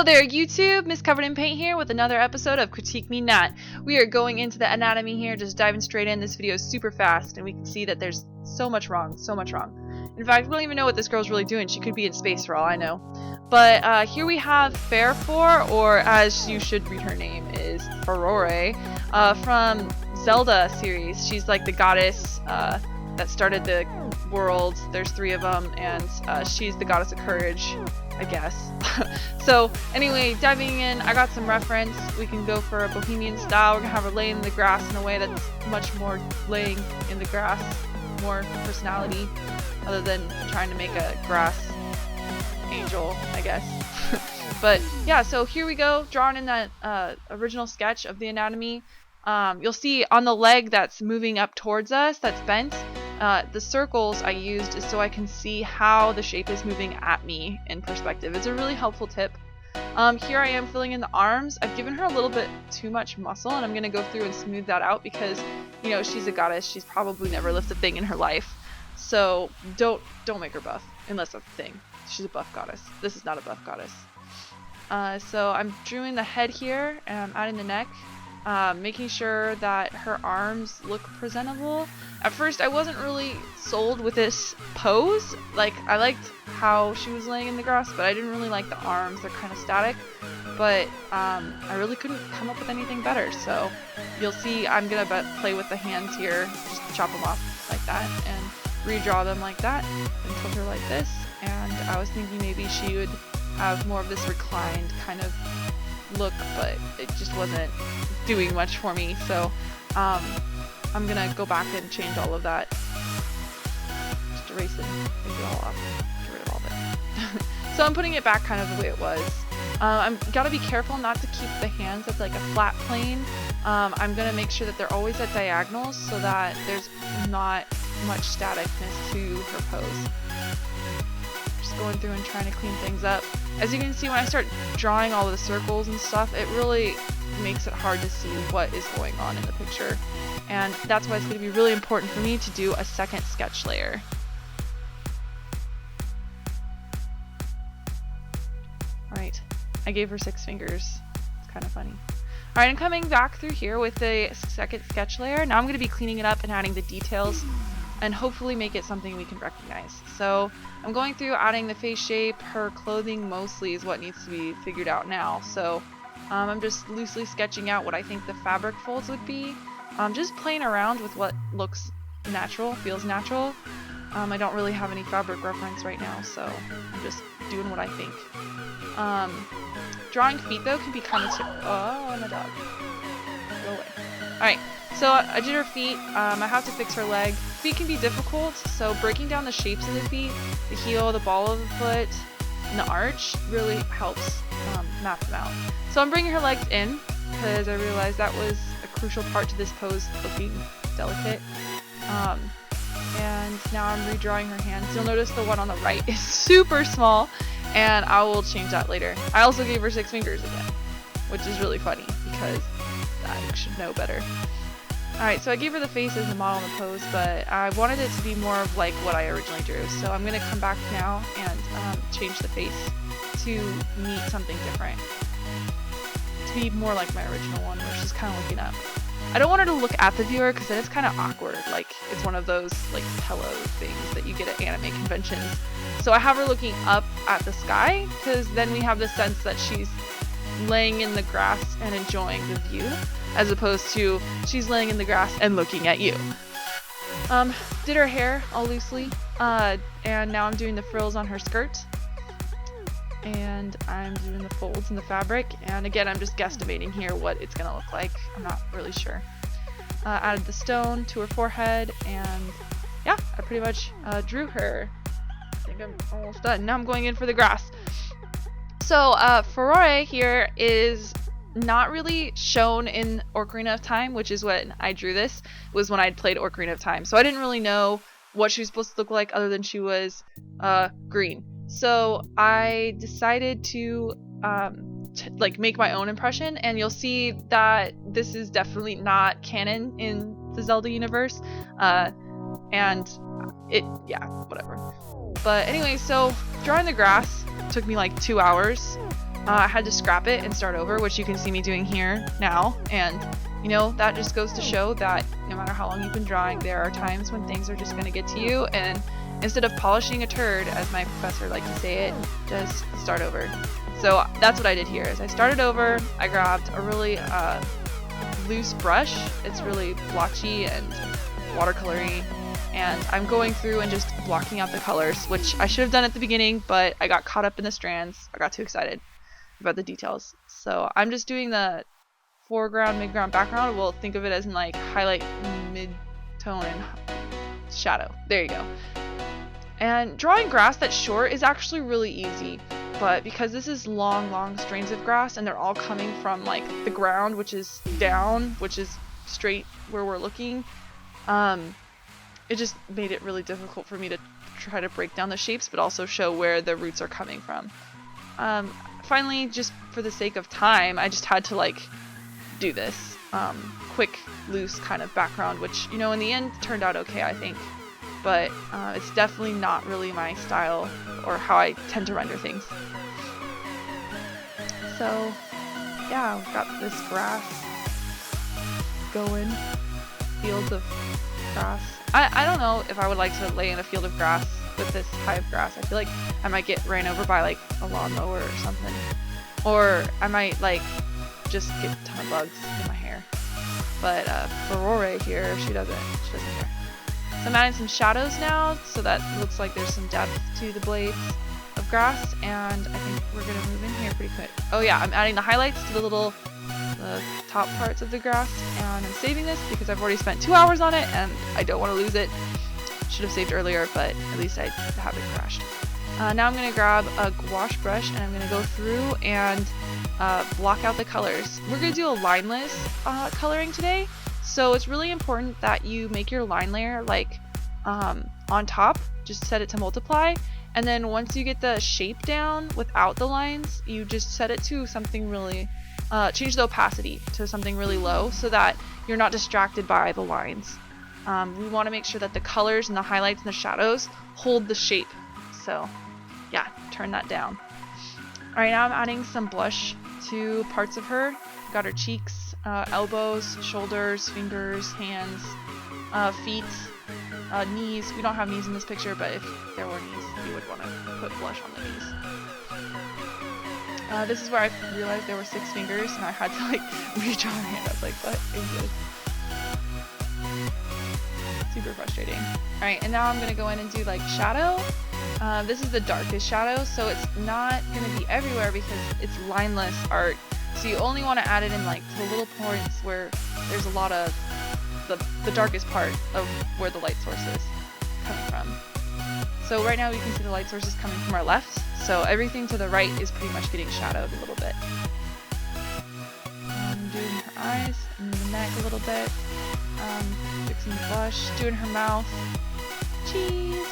Hello there YouTube, MissCoveredInPaint here with another episode of Critique Me Not. We are going into the anatomy here, just diving straight in. This video is super fast and we can see that there's so much wrong, so much wrong. In fact, we don't even know what this girl's really doing. She could be in space for all I know. But here we have Farore, or as you should read her name is Farore, from Zelda series. She's like the goddess that started the world. There's 3 of them, and she's the goddess of courage, I guess. So anyway, diving in, I got some reference. We can go for a bohemian style. We're gonna have her lay in the grass in a way that's much more laying in the grass, more personality, other than trying to make a grass angel, I guess. But yeah, so here we go, drawing in that original sketch of the anatomy. You'll see on the leg that's moving up towards us, that's bent, the circles I used is so I can see how the shape is moving at me in perspective. It's a really helpful tip. Here I am filling in the arms. I've given her a little bit too much muscle, and I'm going to go through and smooth that out because, you know, she's a goddess. She's probably never lifted a thing in her life. So don't make her buff, unless that's the thing. She's a buff goddess. This is not a buff goddess. So I'm drawing the head here, and I'm adding the neck. Making sure that her arms look presentable. At first I wasn't really sold with this pose. Like, I liked how she was laying in the grass, but I didn't really like the arms. They're kind of static. But I really couldn't come up with anything better. So you'll see I'm gonna play with the hands here, just chop them off like that and redraw them like that and tilt her like this. And I was thinking maybe she would have more of this reclined kind of look, but it just wasn't doing much for me, so I'm gonna go back and change all of that. Just erase it, take it all off, get rid of all of it. So I'm putting it back kind of the way it was. I'm gotta be careful not to keep the hands at like a flat plane. I'm gonna make sure that they're always at diagonals so that there's not much staticness to her pose. Just going through and trying to clean things up. As you can see, when I start drawing all of the circles and stuff, it really makes it hard to see what is going on in the picture. And that's why it's going to be really important for me to do a second sketch layer. Alright, I gave her 6 fingers. It's kind of funny. Alright, I'm coming back through here with the second sketch layer. Now I'm going to be cleaning it up and adding the details and hopefully make it something we can recognize. So I'm going through adding the face shape. Her clothing mostly is what needs to be figured out now. So I'm just loosely sketching out what I think the fabric folds would be. Just playing around with what looks natural, feels natural. I don't really have any fabric reference right now, so I'm just doing what I think. Drawing feet though can be kind of oh, my dog. Go away. Alright, so I did her feet. I have to fix her leg. Feet can be difficult, so breaking down the shapes of the feet, the heel, the ball of the foot, and the arch really helps map them out. So I'm bringing her legs in because I realized that was a crucial part to this pose looking delicate. And now I'm redrawing her hands. You'll notice the one on the right is super small, and I will change that later. I also gave her 6 fingers again, which is really funny because I should know better. Alright, so I gave her the face as a model in the pose, but I wanted it to be more of like what I originally drew. So I'm going to come back now and change the face to meet something different. To be more like my original one, where she's kind of looking up. I don't want her to look at the viewer because then it's kind of awkward. Like, it's one of those like pillow things that you get at anime conventions. So I have her looking up at the sky because then we have the sense that she's laying in the grass and enjoying the view, as opposed to she's laying in the grass and looking at you. Did her hair all loosely, and now I'm doing the frills on her skirt, and I'm doing the folds in the fabric, and again I'm just guesstimating here what it's gonna look like. I'm not really sure. Added the stone to her forehead, and yeah, I pretty much drew her. I think I'm almost done. Now I'm going in for the grass. So Farore here is not really shown in Ocarina of Time, which is when I drew this, was when I'd played Ocarina of Time. So I didn't really know what she was supposed to look like other than she was green. So I decided to like make my own impression, and you'll see that this is definitely not canon in the Zelda universe. And it, yeah, whatever. But anyway, so drawing the grass took me like 2 hours. I had to scrap it and start over, which you can see me doing here now. And you know, that just goes to show that no matter how long you've been drawing, there are times when things are just going to get to you, and instead of polishing a turd, as my professor liked to say it, just start over. So that's what I did here, is I started over. I grabbed a really loose brush. It's really blotchy and watercolory, and I'm going through and just blocking out the colors, which I should have done at the beginning, but I got caught up in the strands. I got too excited about the details. So I'm just doing the foreground, midground, background. We'll think of it as in like highlight, mid-tone, and shadow. There you go. And drawing grass that's short is actually really easy, but because this is long strands of grass and they're all coming from like the ground, which is down, which is straight where we're looking, it just made it really difficult for me to try to break down the shapes but also show where the roots are coming from. Finally, just for the sake of time, I just had to like do this quick, loose kind of background, which, you know, in the end turned out okay, I think. But it's definitely not really my style or how I tend to render things. So yeah, we've got this grass going, fields of grass. I don't know if I would like to lay in a field of grass with this high of grass. I feel like I might get ran over by like a lawnmower or something, or I might like just get a ton of bugs in my hair. But Farore here, she doesn't care. So I'm adding some shadows now, so that looks like there's some depth to the blades of grass, and I think we're gonna move in here pretty quick. Oh yeah, I'm adding the highlights to the top parts of the grass, and I'm saving this because I've already spent 2 hours on it and I don't want to lose it. Should have saved earlier, but at least I haven't crashed. Now I'm gonna grab a gouache brush and I'm gonna go through and block out the colors. We're gonna do a lineless coloring today. So it's really important that you make your line layer like on top, just set it to multiply, and then once you get the shape down without the lines, you just set it to something really, change the opacity to something really low so that you're not distracted by the lines. We want to make sure that the colors and the highlights and the shadows hold the shape. So yeah, turn that down. Alright, now I'm adding some blush to parts of her. Got her cheeks, elbows, shoulders, fingers, hands, feet, knees. We don't have knees in this picture, but if there were knees, you would want to put blush on the knees. This is where I realized there were 6 fingers, and I had to like redraw her hand. I was like, what is this? Super frustrating. Alright, and now I'm going to go in and do like shadow. This is the darkest shadow, so it's not going to be everywhere because it's lineless art. So you only want to add it in like the little points where there's a lot of the darkest part of where the light source is coming from. So right now we can see the light source is coming from our left, so everything to the right is pretty much getting shadowed a little bit. Doing her eyes and the neck a little bit. Fixing the blush, doing her mouth. Cheese!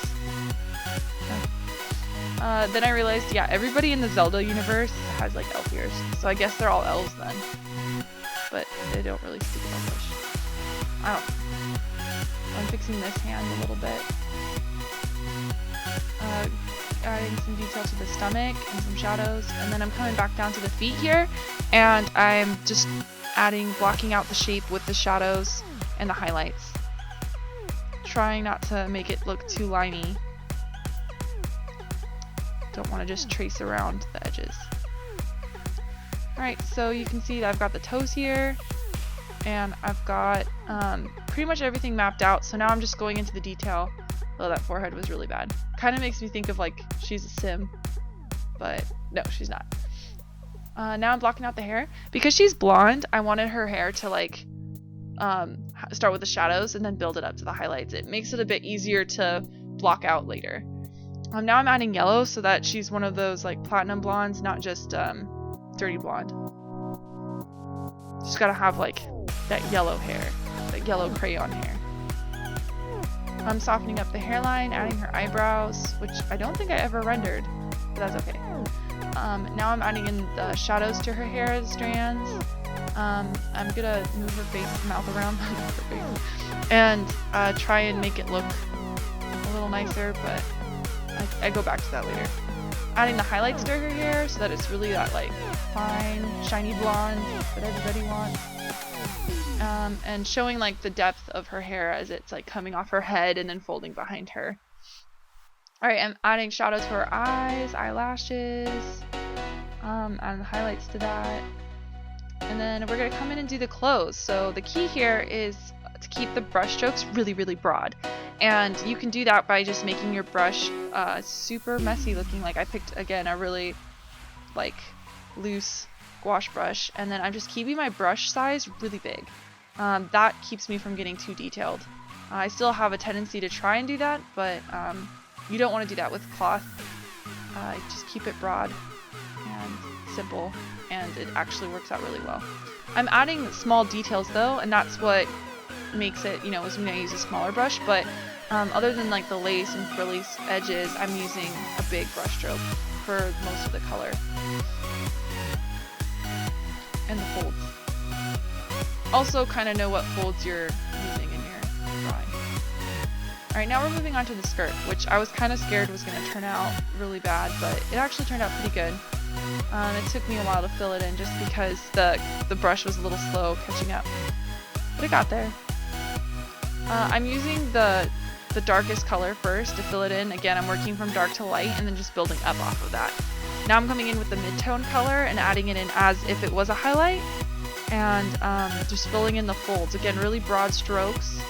Then I realized, yeah, everybody in the Zelda universe has like elf ears, so I guess they're all elves then. But they don't really speak Elvish. I don't know. I'm fixing this hand a little bit. Adding some detail to the stomach and some shadows, and then I'm coming back down to the feet here, and I'm just blocking out the shape with the shadows and the highlights. Trying not to make it look too limey. Don't want to just trace around the edges. Alright, so you can see that I've got the toes here, and I've got pretty much everything mapped out, so now I'm just going into the detail. Oh, that forehead was really bad. Kind of makes me think of like she's a sim, but no, she's not. Now I'm blocking out the hair. Because she's blonde, I wanted her hair to like start with the shadows and then build it up to the highlights. It makes it a bit easier to block out later. Now I'm adding yellow so that she's one of those like platinum blondes, not just dirty blonde. Just gotta have like that yellow hair, that yellow crayon hair. I'm softening up the hairline, adding her eyebrows, which I don't think I ever rendered, but that's okay. Now I'm adding in the shadows to her hair strands. I'm gonna move her mouth around, and try and make it look a little nicer, but I go back to that later. Adding the highlights to her hair so that it's really that like fine, shiny blonde that everybody wants. And showing like the depth of her hair as it's like coming off her head and then folding behind her. Alright, I'm adding shadow to her eyes, eyelashes, adding the highlights to that. And then we're going to come in and do the clothes. So the key here is to keep the brush strokes really, really broad. And you can do that by just making your brush super messy looking. Like I picked, again, a really like loose gouache brush. And then I'm just keeping my brush size really big. That keeps me from getting too detailed. I still have a tendency to try and do that, but you don't want to do that with cloth. Just keep it broad and simple, and it actually works out really well. I'm adding small details though, and that's what makes it, you know, is when I use a smaller brush, but other than like the lace and frilly edges, I'm using a big brush stroke for most of the color. And the folds. Also kind of know what folds you're using in your drawing. Alright, now we're moving on to the skirt, which I was kind of scared was going to turn out really bad, but it actually turned out pretty good. It took me a while to fill it in just because the brush was a little slow catching up. But it got there. I'm using the darkest color first to fill it in. Again, I'm working from dark to light and then just building up off of that. Now I'm coming in with the mid-tone color and adding it in as if it was a highlight. And just filling in the folds. Again, really broad strokes,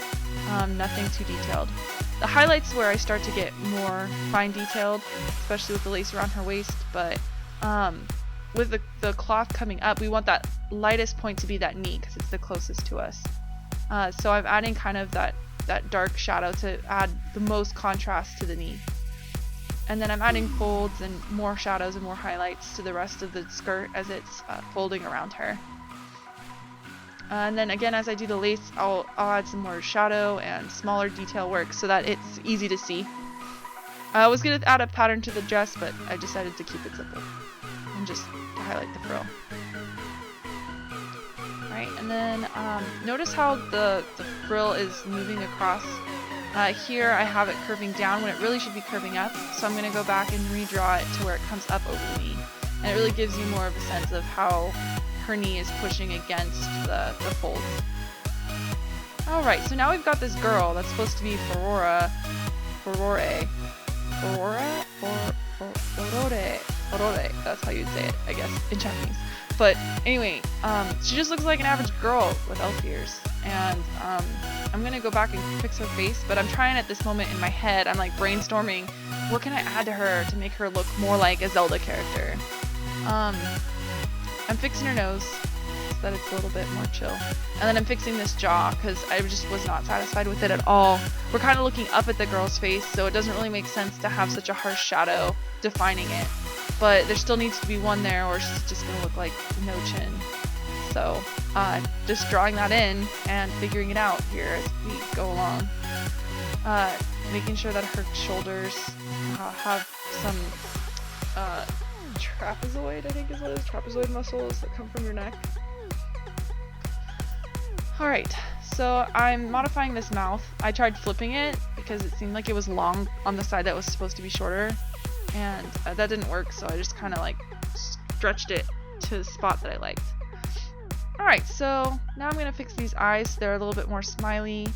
nothing too detailed. The highlights where I start to get more fine detailed, especially with the lace around her waist, but with the cloth coming up, we want that lightest point to be that knee because it's the closest to us. So I'm adding kind of that dark shadow to add the most contrast to the knee. And then I'm adding folds and more shadows and more highlights to the rest of the skirt as it's folding around her. And then again, as I do the lace, I'll add some more shadow and smaller detail work so that it's easy to see. I was going to add a pattern to the dress, but I decided to keep it simple and just to highlight the frill. Alright, and then notice how the frill is moving across. Here I have it curving down when it really should be curving up, so I'm going to go back and redraw it to where it comes up over the knee. And it really gives you more of a sense of how her knee is pushing against the folds. Alright, so now we've got this girl that's supposed to be Farore, that's how you'd say it, I guess, in Japanese. But anyway, she just looks like an average girl with elf ears. And I'm gonna go back and fix her face, but I'm trying at this moment in my head, I'm like brainstorming, what can I add to her to make her look more like a Zelda character? I'm fixing her nose so that it's a little bit more chill. And then I'm fixing this jaw because I just was not satisfied with it at all. We're kind of looking up at the girl's face, so it doesn't really make sense to have such a harsh shadow defining it. But there still needs to be one there or she's just going to look like no chin. So just drawing that in and figuring it out here as we go along. Making sure that her shoulders have some trapezoid, I think is what it is, trapezoid muscles that come from your neck. Alright, so I'm modifying this mouth. I tried flipping it because it seemed like it was long on the side that was supposed to be shorter, and that didn't work, so I just kind of like stretched it to the spot that I liked. Alright, so now I'm going to fix these eyes. They're a little bit more smiley,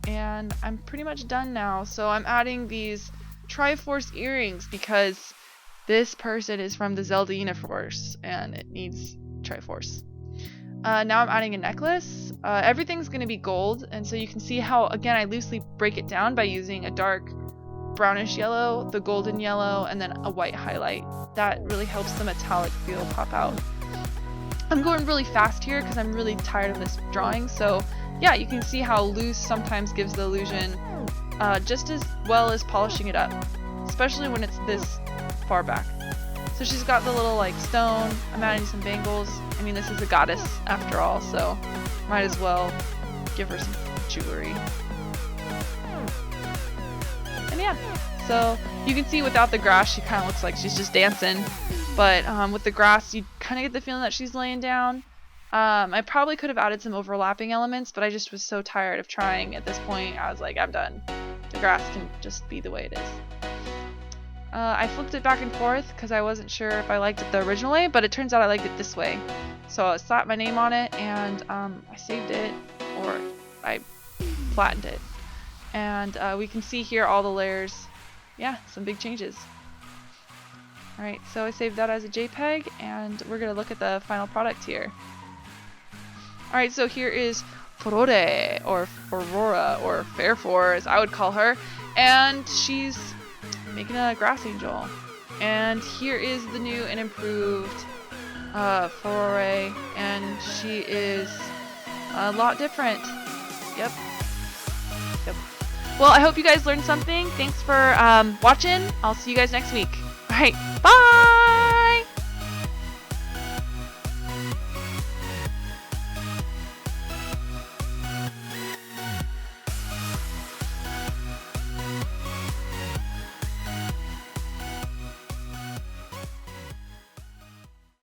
and I'm pretty much done now. So I'm adding these Triforce earrings because this person is from the Zelda universe and it needs Triforce. Now I'm adding a necklace. Everything's going to be gold, and so you can see how, again, I loosely break it down by using a dark brownish yellow, the golden yellow, and then a white highlight. That really helps the metallic feel pop out. I'm going really fast here because I'm really tired of this drawing, so yeah, you can see how loose sometimes gives the illusion just as well as polishing it up, especially when it's this far back. So she's got the little like stone. I'm adding some bangles. I mean, this is a goddess after all, so might as well give her some jewelry. And yeah, so you can see without the grass she kind of looks like she's just dancing, but with the grass you kind of get the feeling that she's laying down. I probably could have added some overlapping elements, but I just was so tired of trying at this point. I was like, I'm done. The grass can just be the way it is. I flipped it back and forth because I wasn't sure if I liked it the original way, but it turns out I liked it this way. So I slapped my name on it, and I saved it, or I flattened it. And we can see here all the layers. Yeah, some big changes. Alright, so I saved that as a JPEG, and we're going to look at the final product here. Alright, so here is Farore, or Farore, or Farore as I would call her, and she's making a grass angel. And here is the new and improved Farore, and she is a lot different. Yep. Well, I hope you guys learned something. Thanks for watching. I'll see you guys next week. Alright, bye!